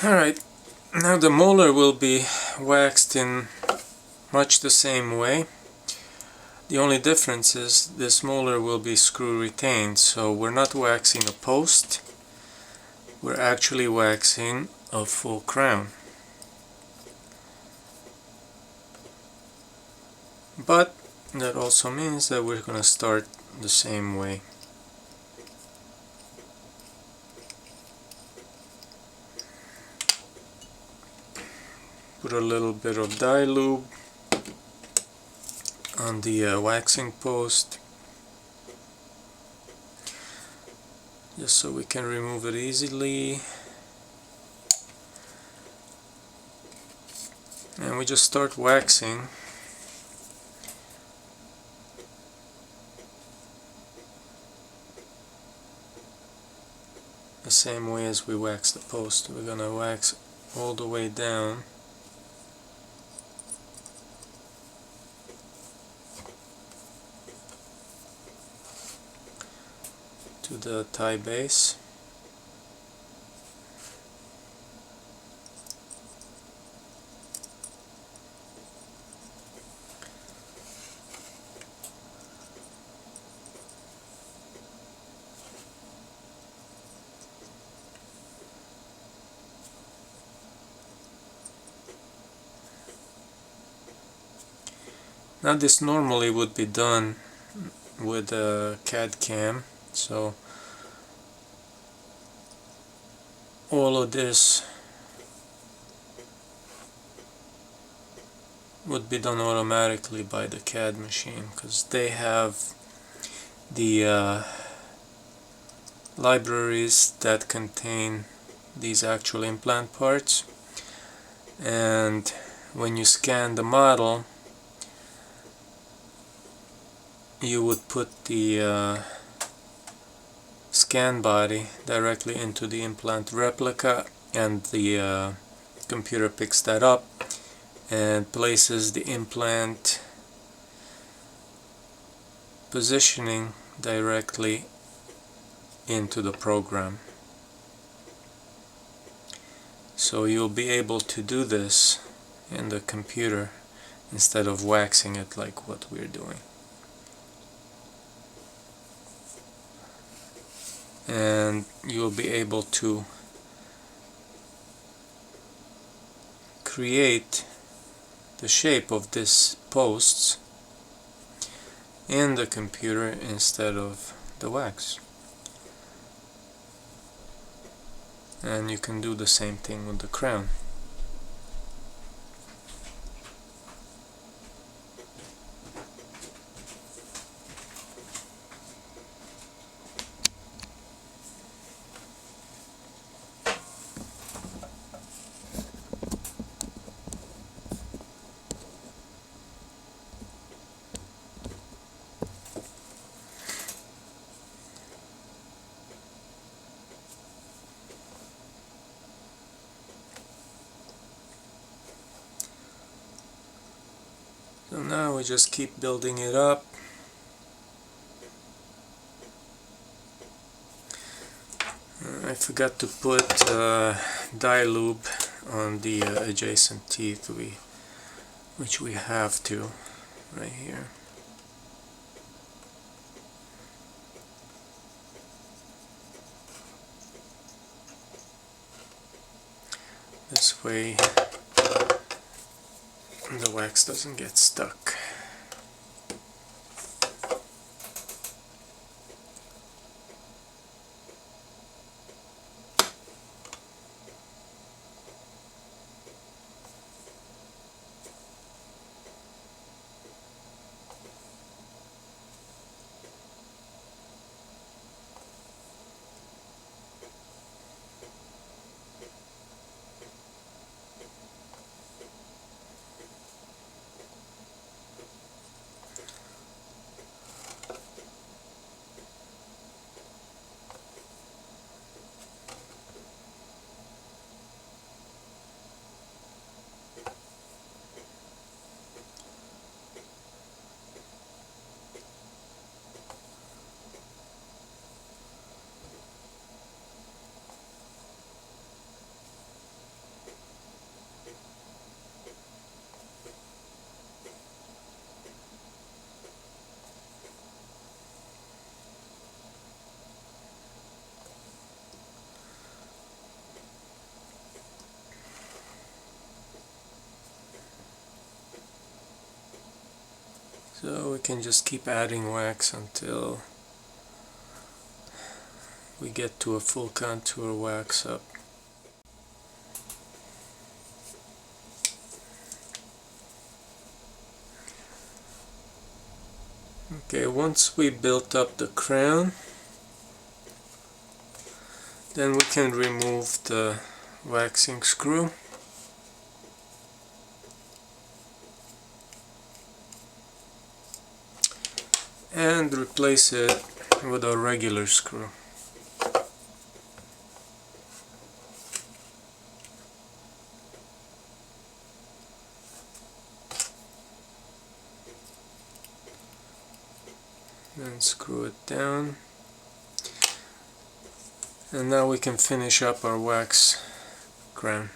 Alright, now the molar will be waxed in much the same way. The only difference is this molar will be screw retained, so we're not waxing a post, we're actually waxing a full crown. But that also means that we're going to start the same way. Put a little bit of dye lube on the waxing post, just so we can remove it easily. And we just start waxing the same way as we wax the post. We're gonna wax all the way down to the tie base. Now this normally would be done with a CAD cam, so all of this would be done automatically by the CAD machine, because they have the libraries that contain these actual implant parts, and when you scan the model you would put the scan body directly into the implant replica, and the computer picks that up and places the implant positioning directly into the program. So you'll be able to do this in the computer instead of waxing it like what we're doing. And you'll be able to create the shape of these posts in the computer instead of the wax. And you can do the same thing with the crown. So now we just keep building it up. I forgot to put dye lube on the adjacent teeth, which we have to right here. This way the wax doesn't get stuck. So we can just keep adding wax until we get to a full contour wax up. Okay, once we built up the crown, then we can remove the waxing screw. And replace it with a regular screw. Then screw it down. And now we can finish up our wax crown.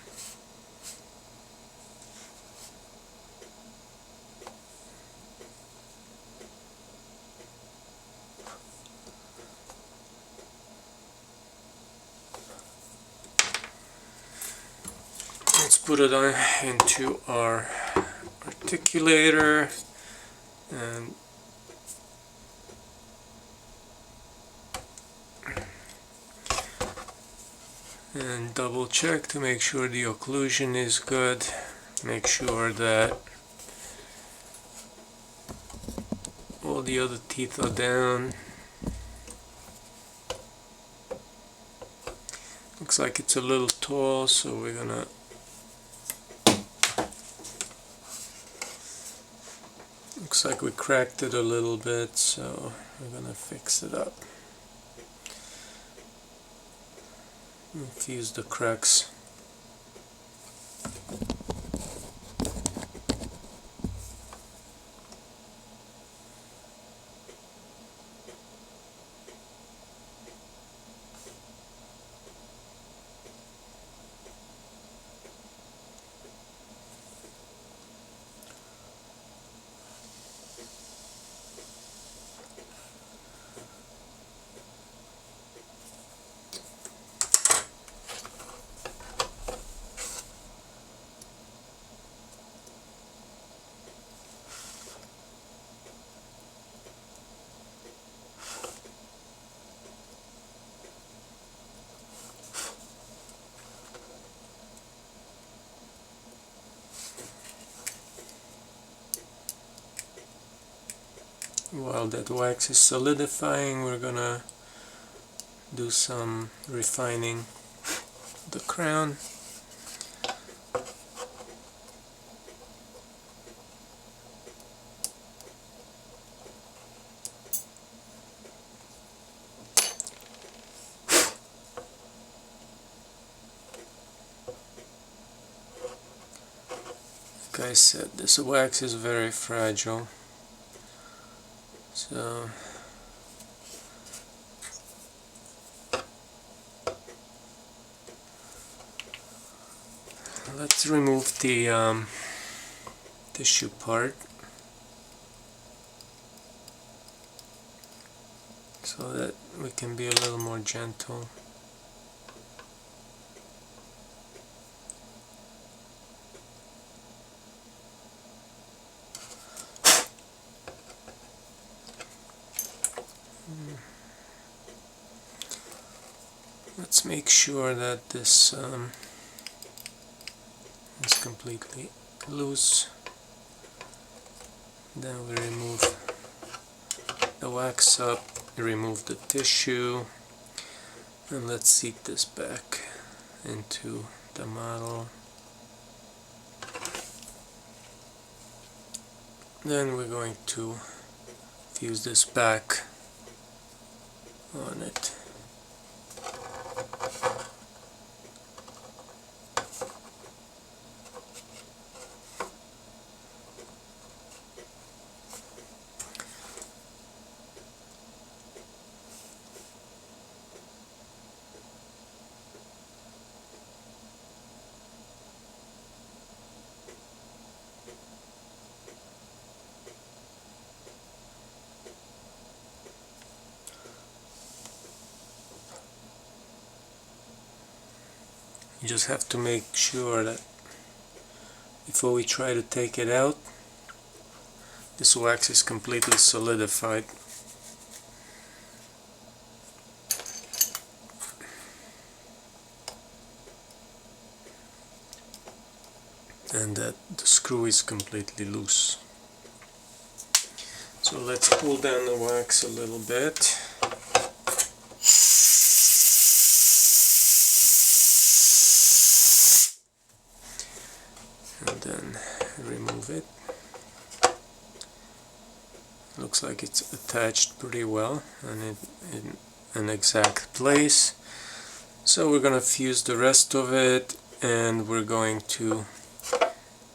Let's put it on into our articulator and double check to make sure the occlusion is good. Make sure that all the other teeth are down. Looks like it's a little tall, so we're gonna looks like we cracked it a little bit, so we're gonna fix it up. Infuse the cracks. While that wax is solidifying, we're gonna do some refining of the crown. Like I said, this wax is very fragile. So let's remove the tissue part so that we can be a little more gentle. Let's make sure that this is completely loose. Then we remove the wax up, remove the tissue, and let's seat this back into the model. Then we're going to fuse this back on it. You just have to make sure that before we try to take it out, this wax is completely solidified. And that the screw is completely loose. So let's pull down the wax a little bit. And then remove it. Looks like it's attached pretty well and in an exact place. So we're going to fuse the rest of it, and we're going to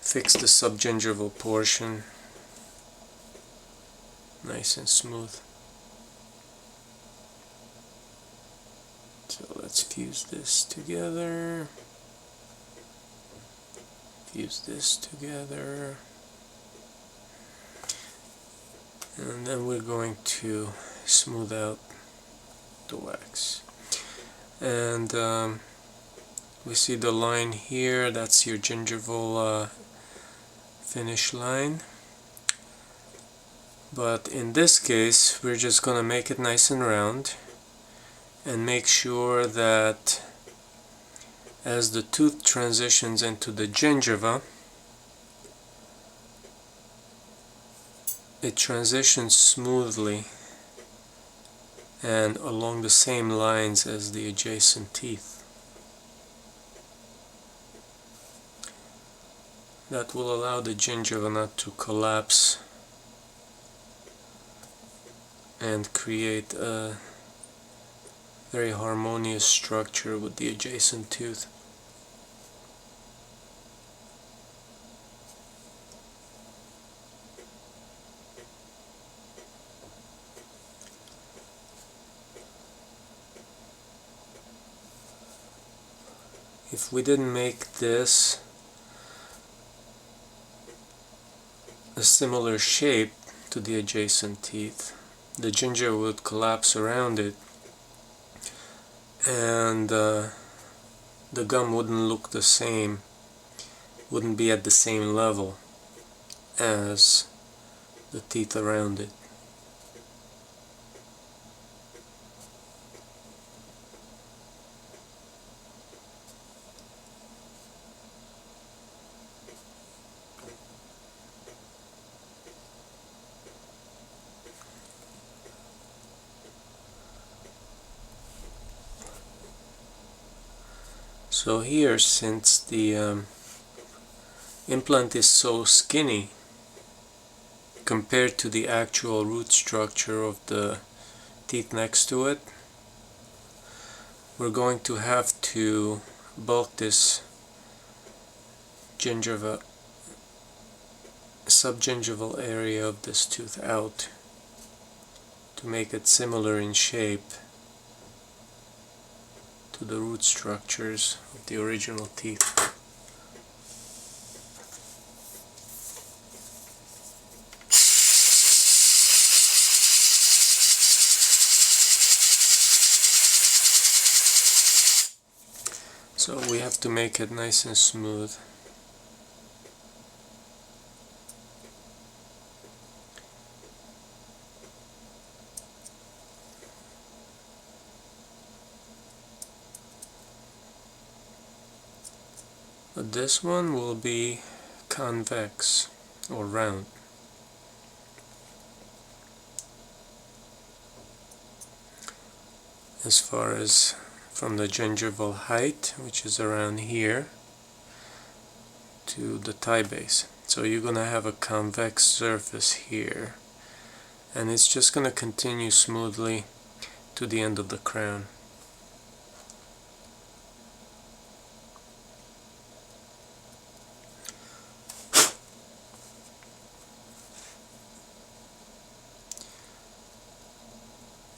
fix the subgingival portion nice and smooth. So let's fuse this together. Fuse this together. And then we're going to smooth out the wax. And we see the line here, that's your gingival finish line. But in this case, we're just going to make it nice and round and make sure that as the tooth transitions into the gingiva, it transitions smoothly and along the same lines as the adjacent teeth. That will allow the gingiva not to collapse and create a very harmonious structure with the adjacent tooth. If we didn't make this a similar shape to the adjacent teeth, the gingiva would collapse around it, and the gum wouldn't look the same, wouldn't be at the same level as the teeth around it. So here, since the implant is so skinny compared to the actual root structure of the teeth next to it, we're going to have to bulk this gingiva, subgingival area of this tooth out to make it similar in shape to the root structures of the original teeth. So we have to make it nice and smooth. But this one will be convex or round. As far as from the gingival height, which is around here, to the thigh base. So you're going to have a convex surface here, and it's just going to continue smoothly to the end of the crown.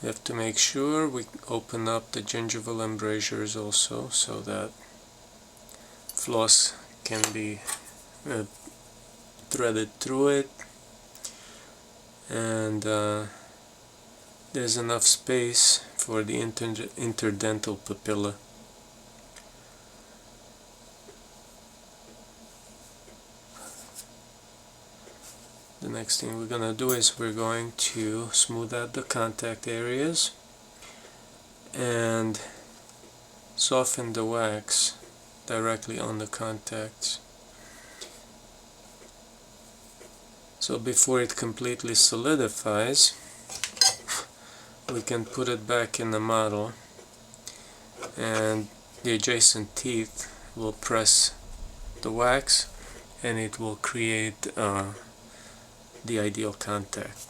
You have to make sure we open up the gingival embrasures also, so that floss can be threaded through it, and there's enough space for the interdental papilla. The next thing we're gonna do is we're going to smooth out the contact areas and soften the wax directly on the contacts. So before it completely solidifies, we can put it back in the model, and the adjacent teeth will press the wax and it will create the ideal contact.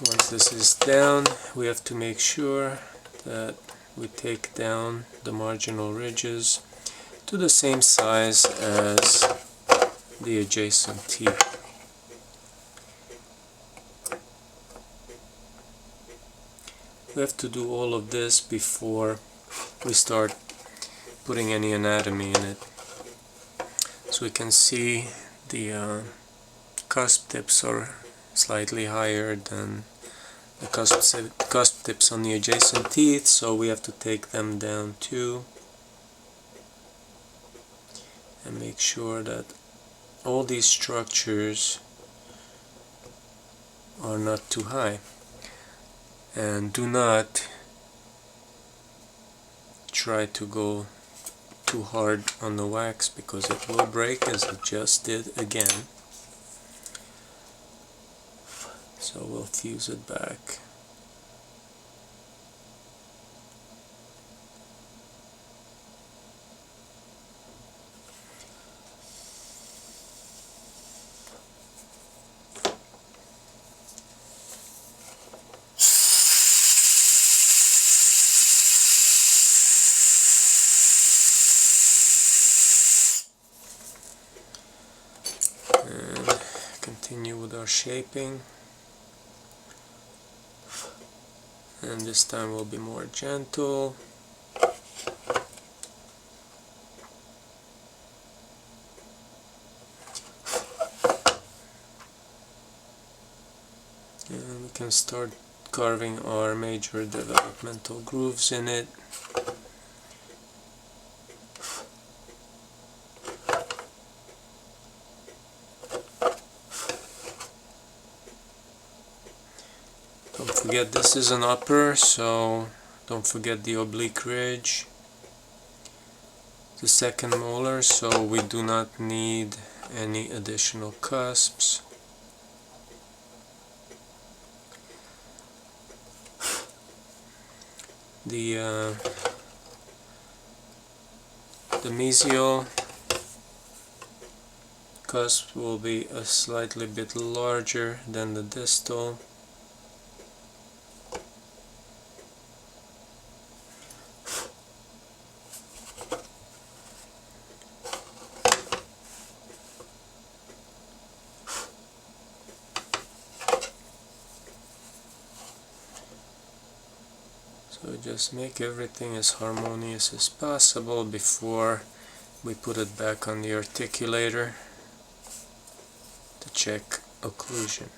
Once this is down, we have to make sure that we take down the marginal ridges to the same size as the adjacent teeth. We have to do all of this before we start putting any anatomy in it. So we can see the cusp tips are slightly higher than the cusp tips on the adjacent teeth, so we have to take them down too and make sure that all these structures are not too high. And do not try to go too hard on the wax because it will break, as it just did again. So we'll fuse it back. And continue with our shaping. And this time we'll be more gentle. And we can start carving our major developmental grooves in it. Don't forget this is an upper, so don't forget the oblique ridge. The second molar, so we do not need any additional cusps. The mesial cusp will be a slightly bit larger than the distal. So just make everything as harmonious as possible before we put it back on the articulator to check occlusion.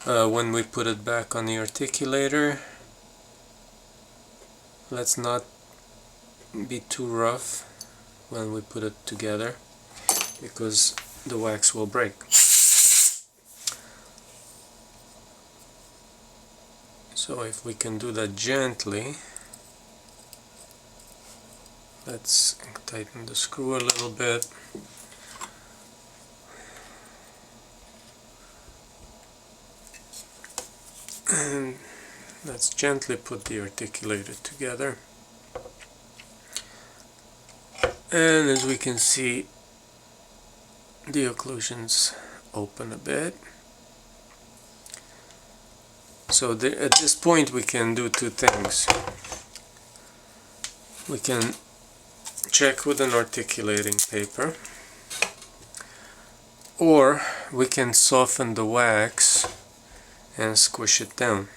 When we put it back on the articulator, let's not be too rough when we put it together because the wax will break. So if we can do that gently, let's tighten the screw a little bit. And let's gently put the articulator together. And as we can see, the occlusions open a bit. So at this point we can do two things. We can check with an articulating paper, or we can soften the wax and squish it down.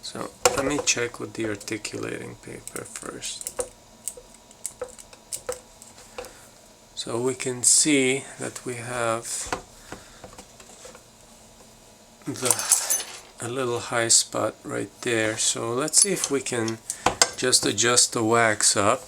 So let me check with the articulating paper first. So we can see that we have a little high spot right there. So let's see if we can just adjust the wax up.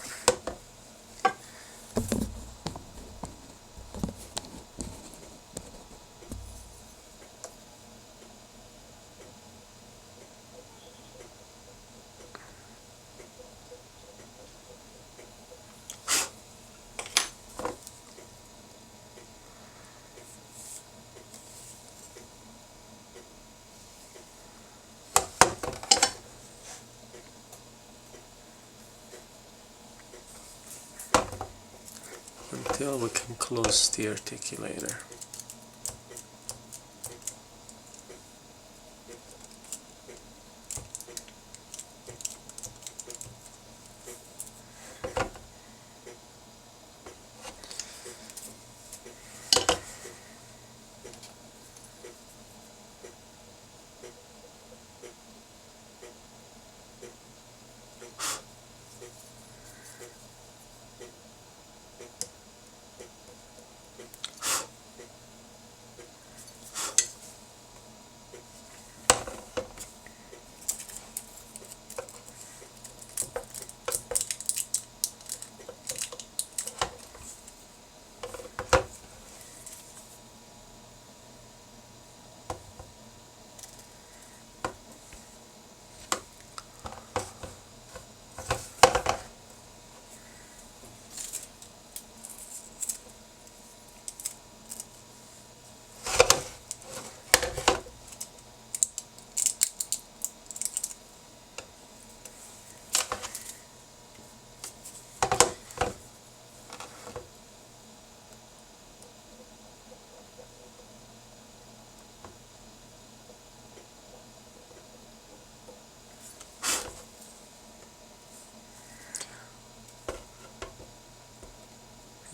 until we can close the articulator.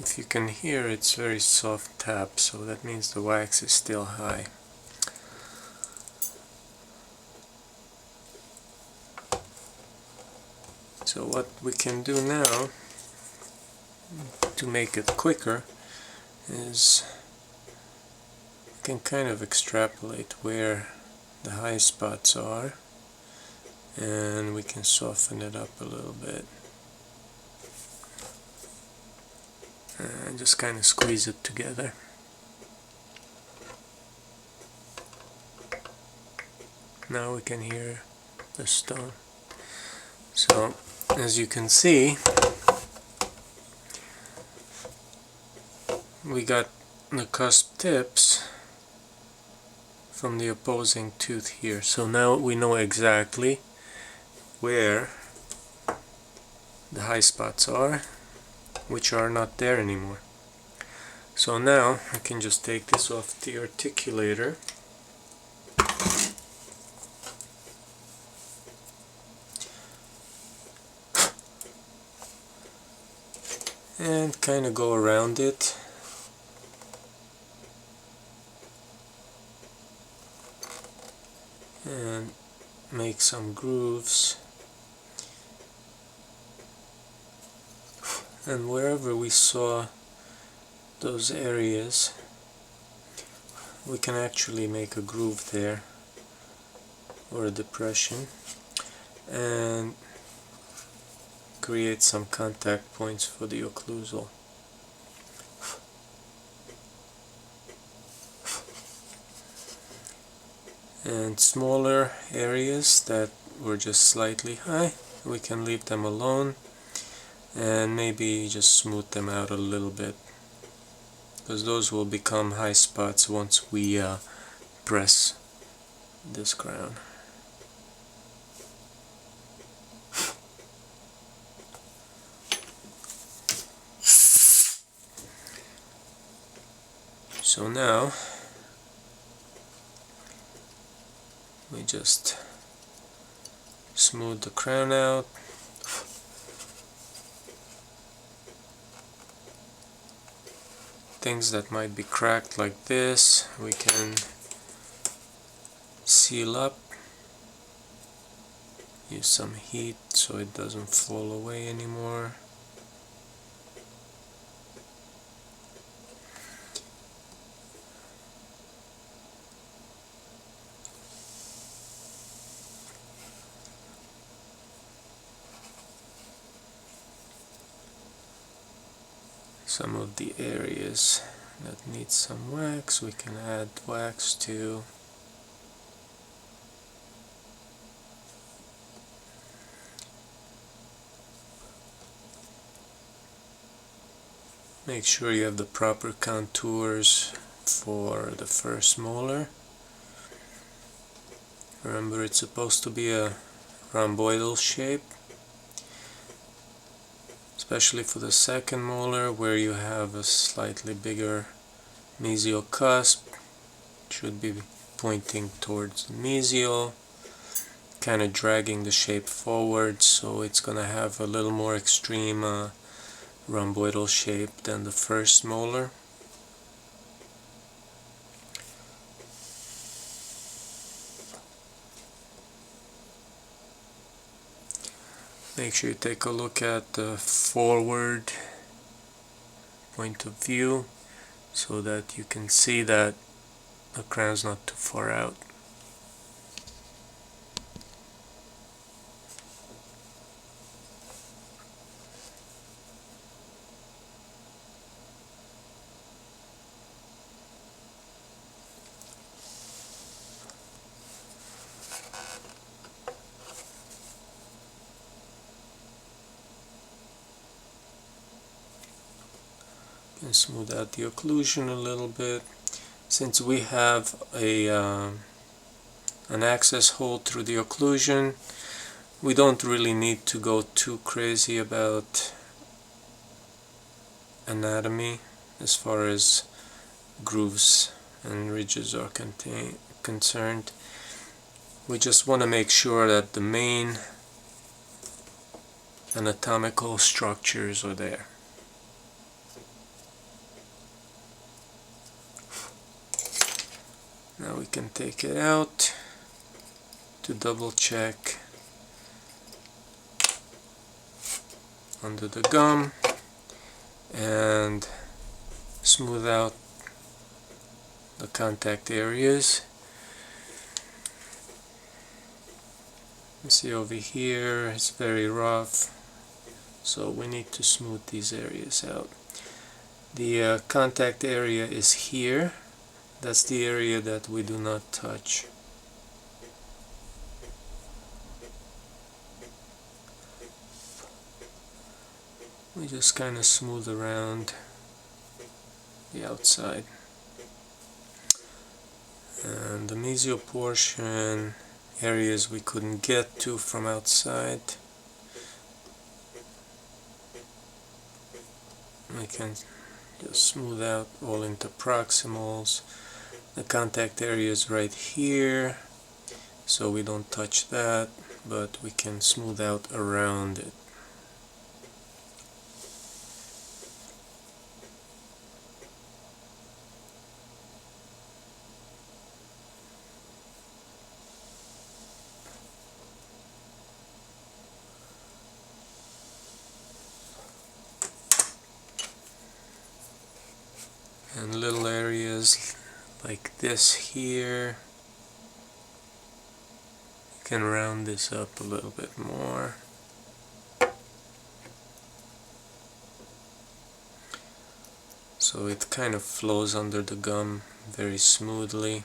If you can hear, it's very soft tap, so that means the wax is still high. So what we can do now to make it quicker is we can kind of extrapolate where the high spots are, and we can soften it up a little bit. And just kind of squeeze it together. Now we can hear the stone. So, as you can see, we got the cusp tips from the opposing tooth here. So now we know exactly where the high spots are, which are not there anymore. So now I can just take this off the articulator and kind of go around it and make some grooves. And wherever we saw those areas, we can actually make a groove there, or a depression, and create some contact points for the occlusal. And smaller areas that were just slightly high, we can leave them alone and maybe just smooth them out a little bit, because those will become high spots once we press this crown. So now we just smooth the crown out. Things that might be cracked like this, we can seal up, use some heat so it doesn't fall away anymore. Some of the areas that need some wax, we can add wax to. Make sure you have the proper contours for the first molar. Remember, it's supposed to be a rhomboidal shape. especially for the second molar where you have a slightly bigger mesial cusp. It should be pointing towards the mesial, kind of dragging the shape forward, so it's gonna have a little more extreme rhomboidal shape than the first molar. Make sure you take a look at the forward point of view so that you can see that the crown's not too far out. And smooth out the occlusion a little bit. Since we have an access hole through the occlusion, we don't really need to go too crazy about anatomy as far as grooves and ridges are concerned. We just want to make sure that the main anatomical structures are there. Now we can take it out to double check under the gum and smooth out the contact areas. You see over here it's very rough, so we need to smooth these areas out. The contact area is here. That's the area that we do not touch. We just kind of smooth around the outside. And the mesial portion, areas we couldn't get to from outside, we can just smooth out all interproximals. The contact area is right here, so we don't touch that, but we can smooth out around it. And little areas like this here, you can round this up a little bit more. So it kind of flows under the gum very smoothly.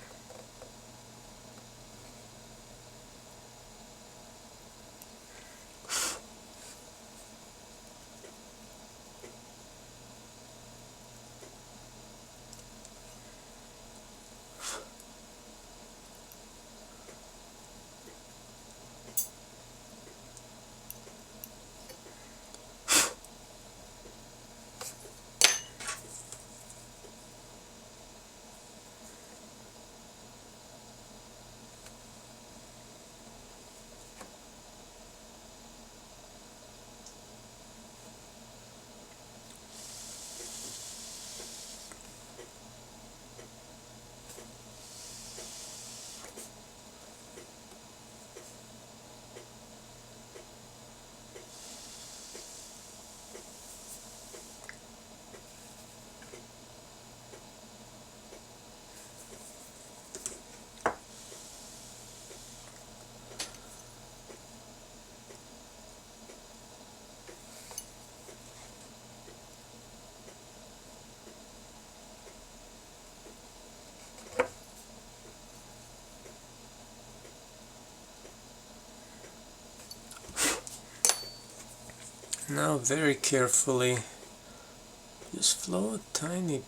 Now very carefully just flow a tiny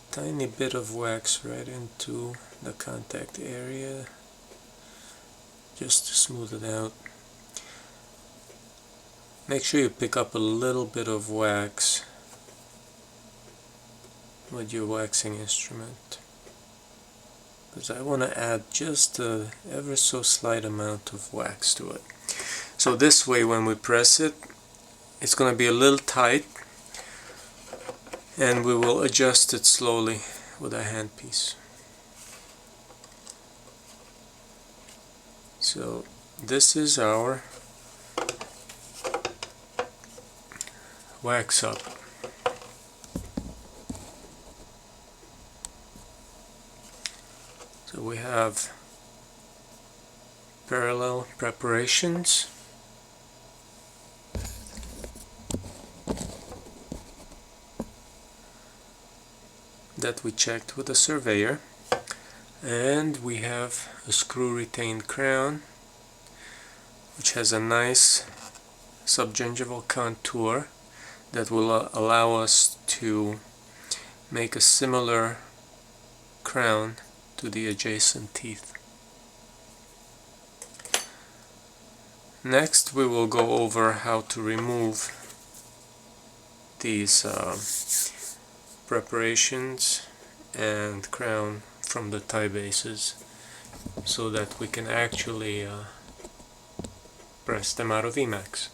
bit of wax right into the contact area just to smooth it out. Make sure you pick up a little bit of wax with your waxing instrument, because I want to add just a ever so slight amount of wax to it. So this way when we press it, it's going to be a little tight, and we will adjust it slowly with a handpiece. So this is our wax up. So we have parallel preparations. That we checked with the surveyor, and we have a screw retained crown which has a nice subgingival contour that will allow us to make a similar crown to the adjacent teeth. Next we will go over how to remove these preparations and crown from the tie bases so that we can actually press them out of Emacs.